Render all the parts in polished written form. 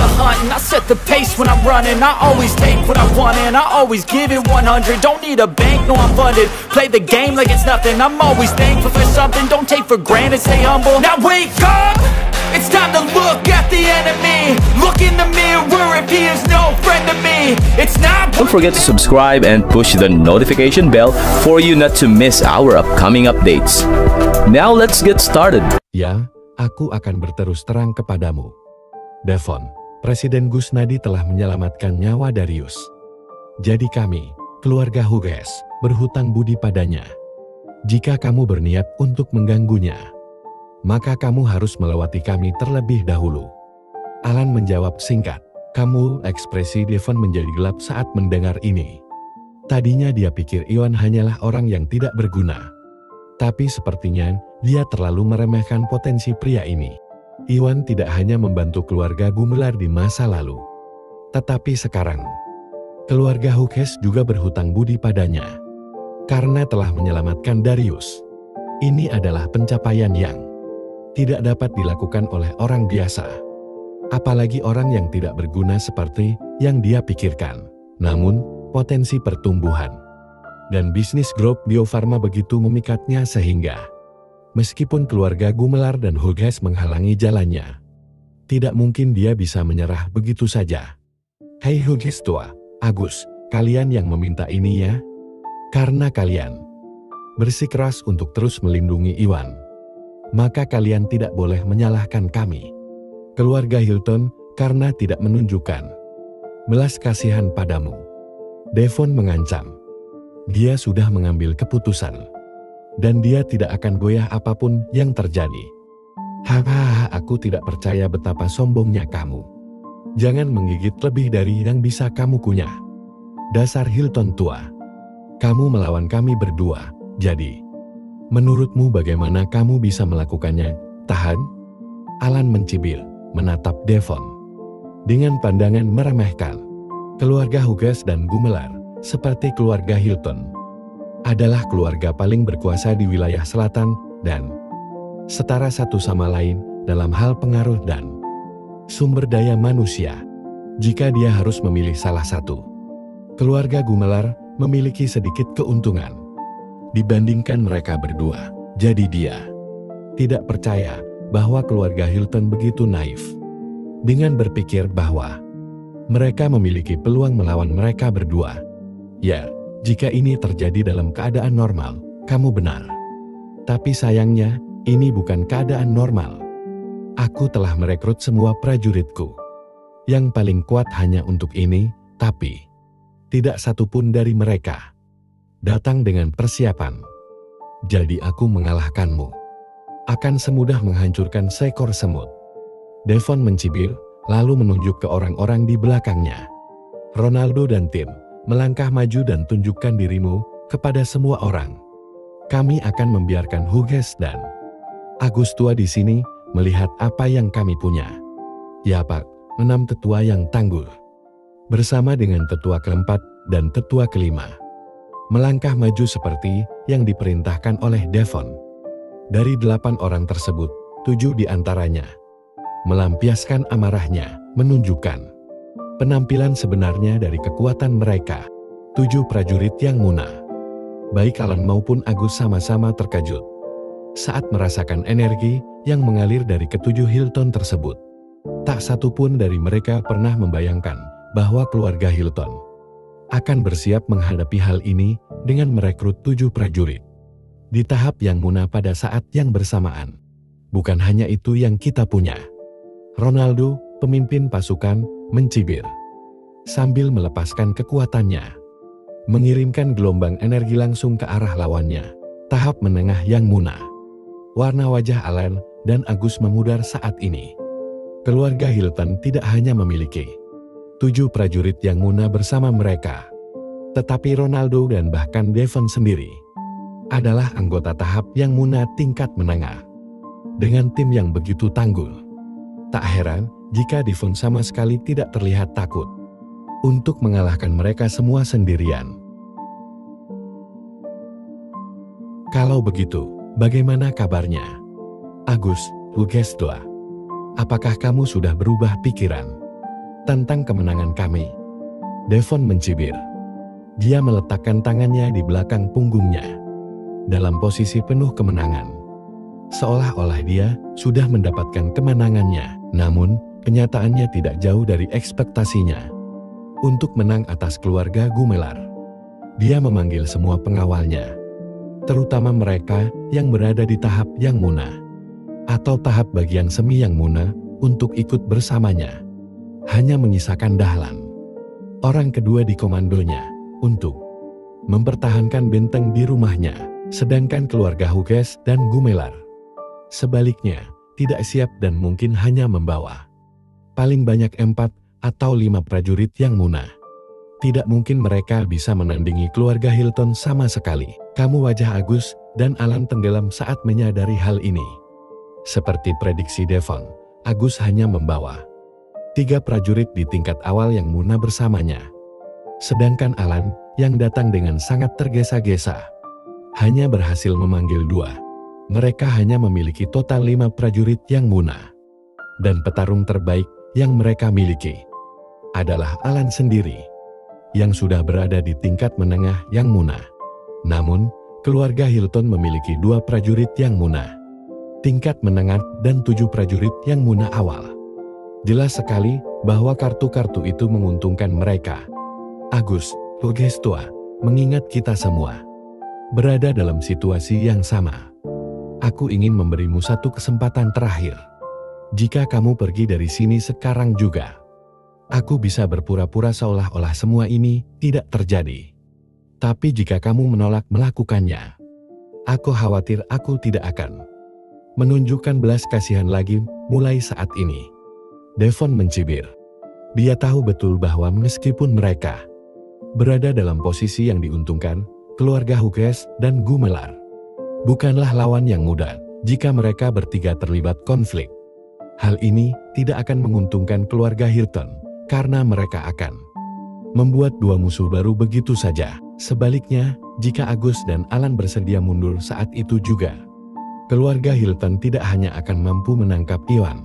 the hunt and I set the pace when I'm running. I always take what I want and I always give it 100. Don't need a bank, no I'm funded. Play the game like it's nothing. I'm always thankful for something. Don't take for granted, stay humble. Now wake up, it's time to look at the enemy. Look in the mirror if he is no friend to me. It's not. Don't forget to subscribe and push the notification bell for you not to miss our upcoming updates. Now let's get started. Ya, aku akan berterus terang kepadamu. Devon, Presiden Gusnadi telah menyelamatkan nyawa Darius. Jadi kami, keluarga Hughes, berhutang budi padanya. Jika kamu berniat untuk mengganggunya, maka kamu harus melewati kami terlebih dahulu. Alan menjawab singkat. Ekspresi Devon menjadi gelap saat mendengar ini. Tadinya dia pikir Iwan hanyalah orang yang tidak berguna. Tapi sepertinya dia terlalu meremehkan potensi pria ini. Iwan tidak hanya membantu keluarga Gumelar di masa lalu, tetapi sekarang keluarga Hughes juga berhutang budi padanya karena telah menyelamatkan Darius. Ini adalah pencapaian yang tidak dapat dilakukan oleh orang biasa, apalagi orang yang tidak berguna seperti yang dia pikirkan. Namun, potensi pertumbuhan dan bisnis grup Bio Farma begitu memikatnya sehingga meskipun keluarga Gumelar dan Hughes menghalangi jalannya, tidak mungkin dia bisa menyerah begitu saja. Hei Hughes tua, Agus, kalian yang meminta ini ya? Karena kalian bersikeras untuk terus melindungi Iwan, maka kalian tidak boleh menyalahkan kami, keluarga Hilton, karena tidak menunjukkan belas kasihan padamu. Devon mengancam. Dia sudah mengambil keputusan, dan dia tidak akan goyah apapun yang terjadi. Hahaha, aku tidak percaya betapa sombongnya kamu. Jangan menggigit lebih dari yang bisa kamu kunyah. Dasar Hilton tua. Kamu melawan kami berdua, jadi menurutmu bagaimana kamu bisa melakukannya? Tahan? Alan mencibir, menatap Devon dengan pandangan meremehkan. Keluarga Hughes dan Gumelar, seperti keluarga Hilton, adalah keluarga paling berkuasa di wilayah selatan dan setara satu sama lain dalam hal pengaruh dan sumber daya manusia. Jika dia harus memilih salah satu, keluarga Gumelar memiliki sedikit keuntungan dibandingkan mereka berdua. Jadi dia tidak percaya bahwa keluarga Hilton begitu naif dengan berpikir bahwa mereka memiliki peluang melawan mereka berdua. Ya, jika ini terjadi dalam keadaan normal, kamu benar. Tapi sayangnya, ini bukan keadaan normal. Aku telah merekrut semua prajuritku yang paling kuat hanya untuk ini, tapi tidak satu pun dari mereka datang dengan persiapan. Jadi aku mengalahkanmu akan semudah menghancurkan seekor semut. Devon mencibir, lalu menunjuk ke orang-orang di belakangnya. Ronaldo dan tim, melangkah maju dan tunjukkan dirimu kepada semua orang. Kami akan membiarkan Hughes dan Agus tua di sini melihat apa yang kami punya. Ya Pak, 6 tetua yang tangguh, bersama dengan tetua keempat dan tetua kelima, melangkah maju seperti yang diperintahkan oleh Devon. Dari 8 orang tersebut, 7 diantaranya melampiaskan amarahnya, menunjukkan penampilan sebenarnya dari kekuatan mereka. 7 prajurit yang munah, baik Alan maupun Agus, sama-sama terkejut saat merasakan energi yang mengalir dari ketujuh Hilton tersebut. Tak satu pun dari mereka pernah membayangkan bahwa keluarga Hilton akan bersiap menghadapi hal ini dengan merekrut 7 prajurit di tahap yang munah pada saat yang bersamaan. Bukan hanya itu yang kita punya. Ronaldo, pemimpin pasukan, mencibir sambil melepaskan kekuatannya, mengirimkan gelombang energi langsung ke arah lawannya. Tahap menengah yang munah. Warna wajah Alan dan Agus memudar saat ini. Keluarga Hilton tidak hanya memiliki 7 prajurit yang munah bersama mereka, tetapi Ronaldo dan bahkan Devon sendiri adalah anggota tahap yang munah tingkat menengah. Dengan tim yang begitu tangguh, tak heran jika Devon sama sekali tidak terlihat takut untuk mengalahkan mereka semua sendirian. Kalau begitu, bagaimana kabarnya? Agus, Hughes tua, apakah kamu sudah berubah pikiran? tentang kemenangan kami. Devon mencibir. Dia meletakkan tangannya di belakang punggungnya, dalam posisi penuh kemenangan. Seolah-olah dia sudah mendapatkan kemenangannya, namun kenyataannya tidak jauh dari ekspektasinya. Untuk menang atas keluarga Gumelar, dia memanggil semua pengawalnya, terutama mereka yang berada di tahap yang muna, atau tahap bagian semi yang muna, untuk ikut bersamanya. Hanya menyisakan Dahlan, orang kedua di komandonya, untuk mempertahankan benteng di rumahnya, sedangkan keluarga Hughes dan Gumelar sebaliknya tidak siap dan mungkin hanya membawa paling banyak 4 atau 5 prajurit yang munah. Tidak mungkin mereka bisa menandingi keluarga Hilton sama sekali. Kamu wajah Agus dan Alan tenggelam saat menyadari hal ini. Seperti prediksi Devon, Agus hanya membawa 3 prajurit di tingkat awal yang munah bersamanya. Sedangkan Alan yang datang dengan sangat tergesa-gesa hanya berhasil memanggil 2. Mereka hanya memiliki total 5 prajurit yang munah. Dan petarung terbaik yang mereka miliki adalah Alan sendiri, yang sudah berada di tingkat menengah yang munah. Namun, keluarga Hilton memiliki 2 prajurit yang munah, tingkat menengah dan 7 prajurit yang munah awal. Jelas sekali bahwa kartu-kartu itu menguntungkan mereka. Agus, Hughes tua, mengingat kita semua berada dalam situasi yang sama. Aku ingin memberimu satu kesempatan terakhir. Jika kamu pergi dari sini sekarang juga, aku bisa berpura-pura seolah-olah semua ini tidak terjadi. Tapi jika kamu menolak melakukannya, aku khawatir aku tidak akan menunjukkan belas kasihan lagi mulai saat ini. Devon mencibir. Dia tahu betul bahwa meskipun mereka berada dalam posisi yang diuntungkan, keluarga Hughes dan Gumelar bukanlah lawan yang mudah jika mereka bertiga terlibat konflik. Hal ini tidak akan menguntungkan keluarga Hilton, karena mereka akan membuat 2 musuh baru begitu saja. Sebaliknya, jika Agus dan Alan bersedia mundur saat itu juga, keluarga Hilton tidak hanya akan mampu menangkap Iwan,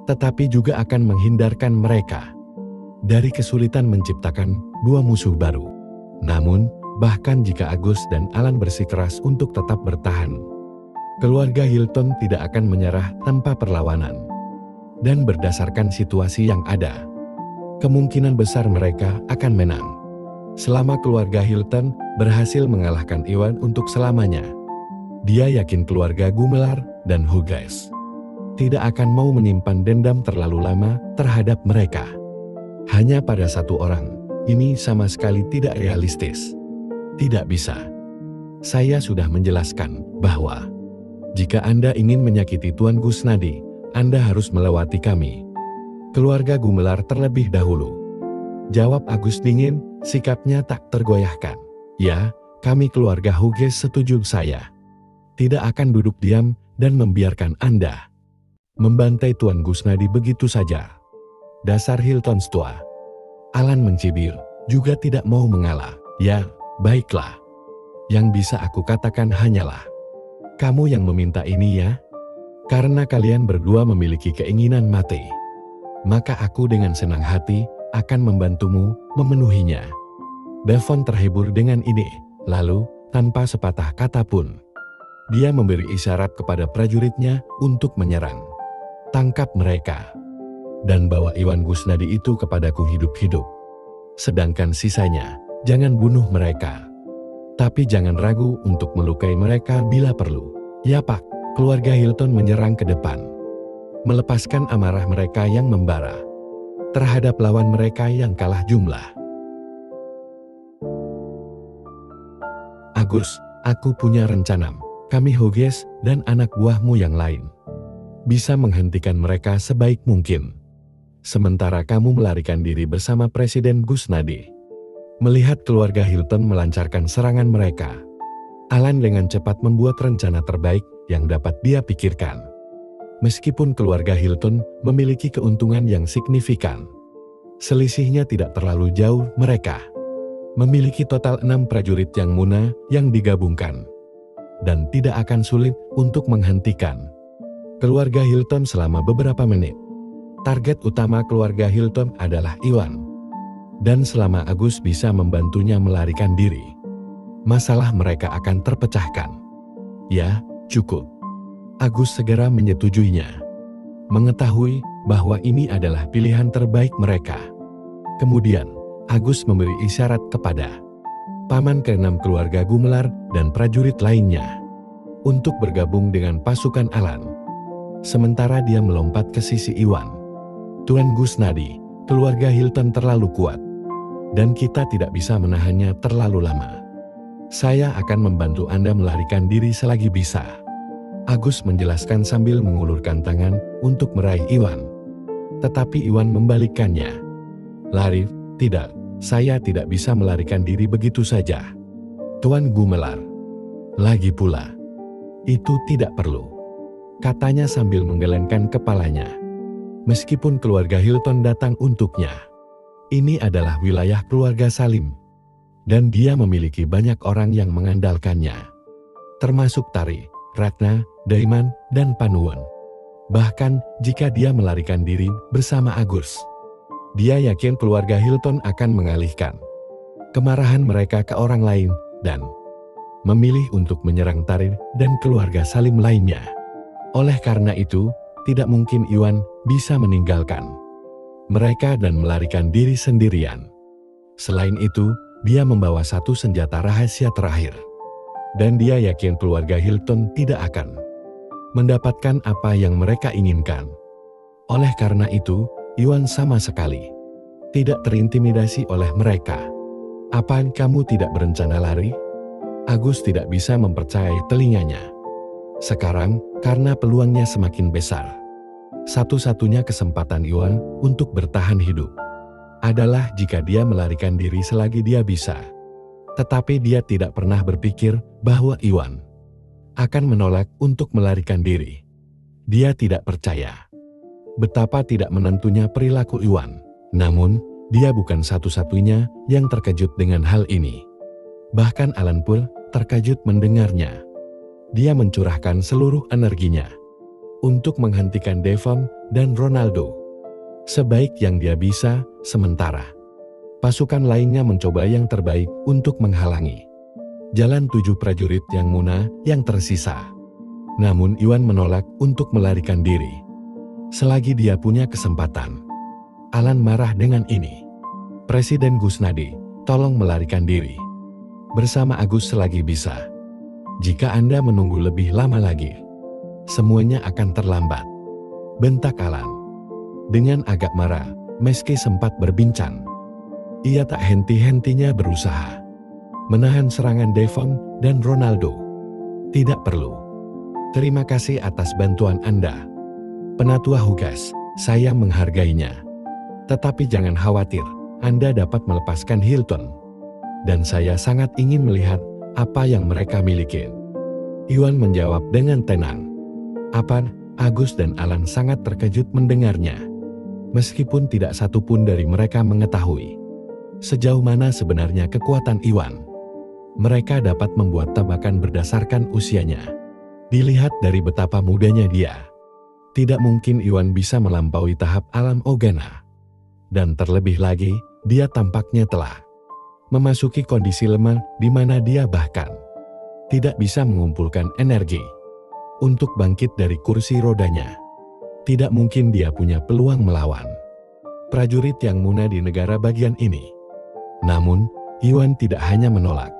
tetapi juga akan menghindarkan mereka dari kesulitan menciptakan 2 musuh baru. Namun, bahkan jika Agus dan Alan bersikeras untuk tetap bertahan, keluarga Hilton tidak akan menyerah tanpa perlawanan. Dan berdasarkan situasi yang ada, kemungkinan besar mereka akan menang. Selama keluarga Hilton berhasil mengalahkan Iwan untuk selamanya, dia yakin keluarga Gumelar dan Hughes tidak akan mau menyimpan dendam terlalu lama terhadap mereka. Hanya pada satu orang, ini sama sekali tidak realistis. Tidak bisa. Saya sudah menjelaskan bahwa jika Anda ingin menyakiti Tuan Gusnadi, Anda harus melewati kami, keluarga Gumelar terlebih dahulu. Jawab Agus dingin, sikapnya tak tergoyahkan. Ya, kami keluarga Hughes setuju. Saya tidak akan duduk diam dan membiarkan Anda membantai Tuan Gusnadi begitu saja. Dasar Hilton tua. Alan mencibir, juga tidak mau mengalah. Ya, baiklah. Yang bisa aku katakan hanyalah, kamu yang meminta ini ya. Karena kalian berdua memiliki keinginan mati, maka aku dengan senang hati akan membantumu memenuhinya. Devon terhibur dengan ini, lalu tanpa sepatah kata pun, dia memberi isyarat kepada prajuritnya untuk menyerang. Tangkap mereka, dan bawa Iwan Gusnadi itu kepadaku hidup-hidup. Sedangkan sisanya, jangan bunuh mereka. Tapi jangan ragu untuk melukai mereka bila perlu. Ya Pak. Keluarga Hilton menyerang ke depan, melepaskan amarah mereka yang membara terhadap lawan mereka yang kalah jumlah. Agus, aku punya rencana. Kami Hughes dan anak buahmu yang lain bisa menghentikan mereka sebaik mungkin. Sementara kamu melarikan diri bersama Presiden Gusnadi. Melihat keluarga Hilton melancarkan serangan mereka, Alan dengan cepat membuat rencana terbaik yang dapat dia pikirkan. Meskipun keluarga Hilton memiliki keuntungan yang signifikan, selisihnya tidak terlalu jauh. Mereka memiliki total 6 prajurit yang munah yang digabungkan, dan tidak akan sulit untuk menghentikan keluarga Hilton selama beberapa menit. Target utama keluarga Hilton adalah Iwan. Dan selama Agus bisa membantunya melarikan diri, masalah mereka akan terpecahkan. Ya, cukup. Agus segera menyetujuinya. Mengetahui bahwa ini adalah pilihan terbaik mereka. Kemudian, Agus memberi isyarat kepada paman ke-6 keluarga Gumelar dan prajurit lainnya untuk bergabung dengan pasukan Alan. Sementara dia melompat ke sisi Iwan. Tuan Gusnadi, keluarga Hilton terlalu kuat, dan kita tidak bisa menahannya terlalu lama. Saya akan membantu Anda melarikan diri selagi bisa. Agus menjelaskan sambil mengulurkan tangan untuk meraih Iwan. Tetapi Iwan membalikkannya. Lari, tidak, saya tidak bisa melarikan diri begitu saja. Tuan Gumelar. Lagi pula, itu tidak perlu, katanya sambil menggelengkan kepalanya. Meskipun keluarga Hilton datang untuknya, ini adalah wilayah keluarga Salim. Dan dia memiliki banyak orang yang mengandalkannya. Termasuk Tari, Ratna, Daiman, dan Panuwon. Bahkan jika dia melarikan diri bersama Agus, dia yakin keluarga Hilton akan mengalihkan kemarahan mereka ke orang lain dan memilih untuk menyerang Tari dan keluarga Salim lainnya. Oleh karena itu, tidak mungkin Iwan bisa meninggalkan mereka dan melarikan diri sendirian. Selain itu, dia membawa satu senjata rahasia terakhir. Dan dia yakin keluarga Hilton tidak akan mendapatkan apa yang mereka inginkan. Oleh karena itu, Iwan sama sekali tidak terintimidasi oleh mereka. Apa kamu tidak berencana lari? Agus tidak bisa mempercayai telinganya. Sekarang, karena peluangnya semakin besar, satu-satunya kesempatan Iwan untuk bertahan hidup adalah jika dia melarikan diri selagi dia bisa. Tetapi dia tidak pernah berpikir bahwa Iwan akan menolak untuk melarikan diri. Dia tidak percaya betapa tidak menentunya perilaku Iwan. Namun, dia bukan satu-satunya yang terkejut dengan hal ini. Bahkan Alan pun terkejut mendengarnya. Dia mencurahkan seluruh energinya untuk menghentikan Devon dan Ronaldo sebaik yang dia bisa. Sementara pasukan lainnya mencoba yang terbaik untuk menghalangi jalan 7 prajurit yang Muna yang tersisa. Namun Iwan menolak untuk melarikan diri selagi dia punya kesempatan. Alan marah dengan ini. Presiden Gusnadi, tolong melarikan diri bersama Agus selagi bisa. Jika Anda menunggu lebih lama lagi, semuanya akan terlambat, bentak Alan. Dengan agak marah, meski sempat berbincang, ia tak henti-hentinya berusaha menahan serangan Devon dan Ronaldo. Tidak perlu. Terima kasih atas bantuan Anda, Penatua Hugas, saya menghargainya. Tetapi jangan khawatir, Anda dapat melepaskan Hilton. Dan saya sangat ingin melihat apa yang mereka miliki. Iwan menjawab dengan tenang. Apa? Agus dan Alan sangat terkejut mendengarnya. Meskipun tidak satu pun dari mereka mengetahui sejauh mana sebenarnya kekuatan Iwan. Mereka dapat membuat tebakan berdasarkan usianya. Dilihat dari betapa mudanya dia, tidak mungkin Iwan bisa melampaui tahap alam Ogana. Dan terlebih lagi, dia tampaknya telah memasuki kondisi lemah di mana dia bahkan tidak bisa mengumpulkan energi untuk bangkit dari kursi rodanya. Tidak mungkin dia punya peluang melawan prajurit yang Muna di negara bagian ini. Namun, Iwan tidak hanya menolak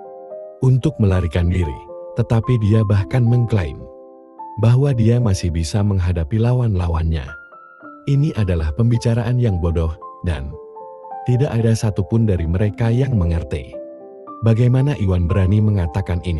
untuk melarikan diri, tetapi dia bahkan mengklaim bahwa dia masih bisa menghadapi lawan-lawannya. Ini adalah pembicaraan yang bodoh dan tidak ada satupun dari mereka yang mengerti bagaimana Iwan berani mengatakan ini.